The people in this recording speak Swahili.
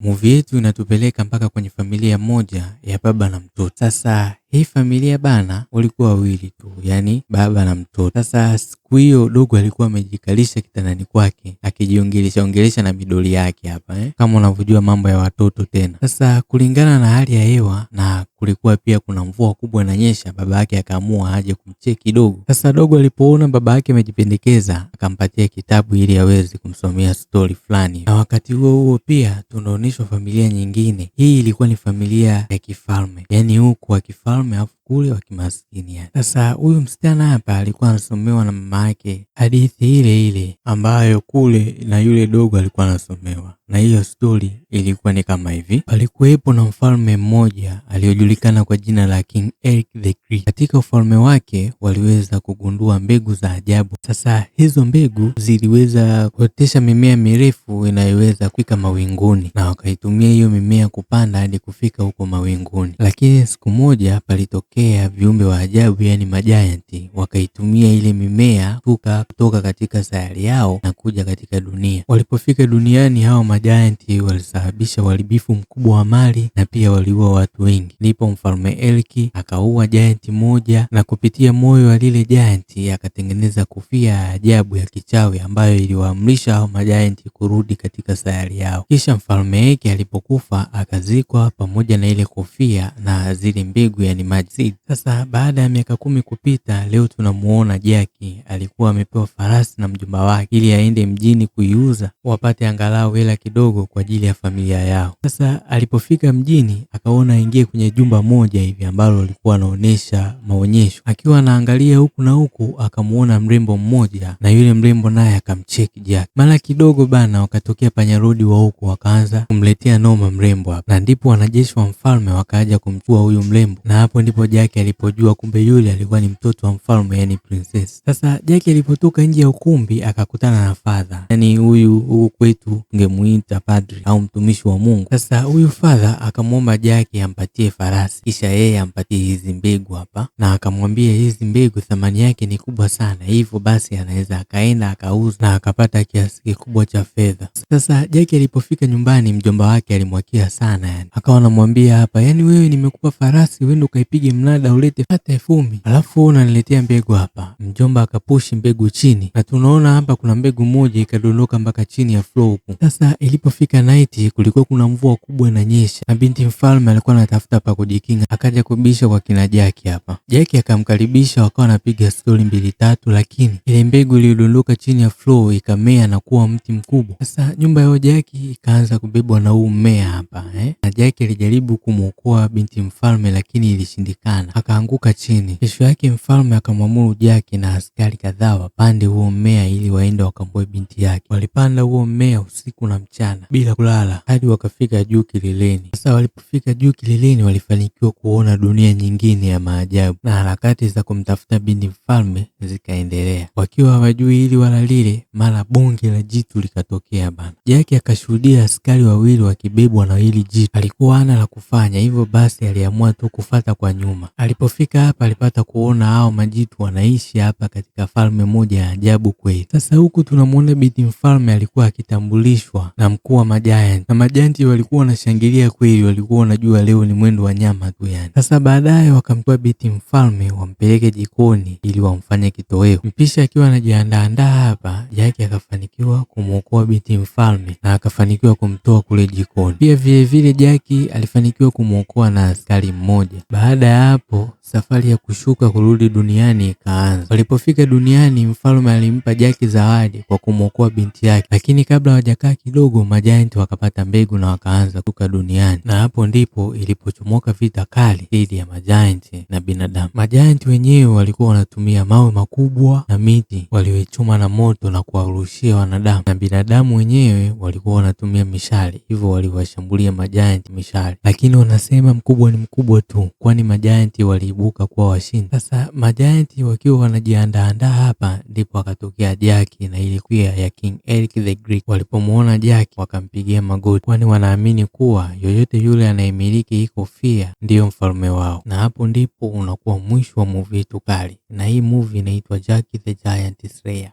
Movie yetu inatupeleka mpaka kwenye familia moja ya baba na mtoto. Sasa hii familia bana walikuwa wawili tu, yani baba na mtoto. Sasa siku hiyo dogo alikuwa amejikalisha kitandani kwake akijiongelesha na midoli yake hapa kama unavyojua mambo ya watoto tena. Sasa kulingana na hali ya hewa na kulikuwa pia kuna mvua kubwa inanyesha, baba yake akaamua aje kumcheki dogo. Sasa dogo alipoona baba yake amejipendekeza, akampatia kitabu ili aweze kumsomea story fulani. Na wakati huo pia tunaonyeshwa familia nyingine. Hii ilikuwa ni familia ya kifalme, yani huku wa kifalme afu kule wa kimaskini yani. Sasa huyu msichana hapa alikuwa anasomewa na mama yake hadithi ile ile ambayo kule na yule dogo alikuwa anasomewa, na hiyo story ilikuwa ni kama hivi. Palikuwepo na mfalme mmoja aliyojulikana kwa jina la King Eric the Great. Katika ufalme wake waliweza kugundua mbegu za ajabu. Sasa hizo mbegu ziliweza kuotesha mimea mirefu inayoweza kufika mawinguni, na wakaitumia hiyo mimea kupanda hadi kufika huko mawinguni. Lakini siku moja palitokea viumbe wa ajabu, yani majayanti, wakaitumia ile mimea kutoka katika sayari yao na kuja katika dunia. Walipofika duniani, hao majayanti walisababisha uharibifu mkubwa wa mali na pia waliua watu wengi. Ndipo mfalme Eric akaua jayanti moja, na kupitia moyo wa lile jayanti akatengeneza kofia ya ajabu ya kichawi ambayo iliwaamrisha hao majayanti kurudi katika sayari yao. Kisha mfalme Eric alipokufa akazikwa pamoja na ile kofia na zile mbegu, yani maji. Sasa baada ya miaka 10 kupita, leo tunamuona Jackie alikuwa amepewa farasi na mjomba wake ili aende mjini kuiuza wapate angalau hela kidogo kwa ajili ya familia yao. Sasa alipofika mjini akaona aingie kwenye jumba moja hivi ambalo alikuwa anaonesha maonyesho. Akiwa anaangalia huku na huku akamuona mrembo mmoja, na yule mrembo naye akamcheki Jackie. Mara kidogo bana wakatokea panyarodi wa huku wakaanza kumletea noma mrembo hapa, na ndipo wanajeshi wa mfalme wakaja kumchukua huyu mrembo, na hapo ndipo Jackie alipojua kumbe yule alikuwa ni mtoto wa mfalme, yani princess. Sasa Jackie alipotoka nje ya ukumbi akakutana na father, yani huyu kwetu tungemuita padri au mtumishi wa Mungu. Sasa huyu father akamwomba Jackie ampatie farasi, kisha yeye ampatie hizi mbegu hapa, na akamwambia hizi mbegu thamani yake ni kubwa sana, hivyo basi anaweza akaenda akauza na akapata kiasi kikubwa cha fedha. Sasa Jackie alipofika nyumbani, mjomba wake alimwakia sana, yani akawa anamwambia hapa, yani wewe nimekupa farasi uende ukaipige mnada ulete hata 10,000 alafu unaniletea mbegu hapa. Mjomba akapushi mbegu chini, na tunaona hapa kuna mbegu moja ikadondoka mpaka chini ya floor huku. Sasa ilipofika night, kulikuwa kuna mvua kubwa inanyesha, na binti mfalme alikuwa anatafuta pa kujikinga, akaja kubisha kwa kina Jackie hapa. Jackie akamkaribisha, wakawa wanapiga story 2-3, lakini ile mbegu iliyodondoka chini ya floor ikamea na kuwa mti mkubwa. Sasa nyumba ya Jackie ikaanza kubebwa na huu mmea hapa na Jackie alijaribu kumwokoa binti mfalme lakini ilishindikana, akaanguka chini. Kesho yake mfalme akamwamuru Jackie na askari kadhaa wapande huo mmea ili waende wakamboe binti yake. Walipanda huo mmea usiku na mchana bila kulala hadi wakafika juu kileleni. Sasa walipofika juu kileleni, walifanikiwa kuona dunia nyingine ya maajabu, na harakati za kumtafuta binti mfalme zikaendelea. Wakiwa hawajui hili wala lile, mara bonge la jitu likatokea bana. Jackie akashuhudia askari wawili wakibebwa na hili jitu. Alikuwa hana la kufanya, hivyo basi aliamua tu kufata kwa nyuma. Alipofika hapa alipata kuona hao majitu wanaishi hapa katika falme moja ya ajabu kweli. Sasa huku tunamuona binti mfalme alikuwa akitambulishwa na mkuu wa majayanti, na majayanti walikuwa wanashangilia kweli, walikuwa wanajua leo ni mwendo wa nyama tu yani. Sasa baadaye wakamtoa binti mfalme wampeleke jikoni ili wamfanye kitoweo. Mpishi akiwa anajiandaa hapa, Jackie akafanikiwa kumwokoa binti mfalme na akafanikiwa kumtoa kule jikoni. Pia vile Jackie alifanikiwa kumwokoa na askari mmoja. Baada ya hapo safari ya kushuka kurudi duniani ikaanza. Walipofika duniani, mfalme alimpa Jackie zawadi kwa kumwokoa binti yake, lakini kabla hawajakaa kidogo, majayanti wakapata mbegu na wakaanza kutoka duniani, na hapo ndipo ilipochomoka vita kali dhidi ya majayanti na binadamu. Majayanti wenyewe walikuwa wanatumia mawe makubwa na miti walioichoma na moto na kuwarushia wanadamu, na binadamu wenyewe walikuwa wanatumia mishale, hivyo waliwashambulia majayanti mishale, lakini wanasema mkubwa ni mkubwa tu, kwani majayanti waliibuka kuwa washindi. Sasa majayanti wakiwa wanajiandaa hapa, ndipo akatokea Jackie na ile kwia ya King Eric the Great. Walipomuona Jackie wakampigia magoti, kwani wanaamini kuwa yoyote yule anayemiliki hii kofia ndiyo mfalme wao. Na hapo ndipo unakuwa mwisho wa movie yetu kali, na hii movie inaitwa Jackie the Giant Slayer.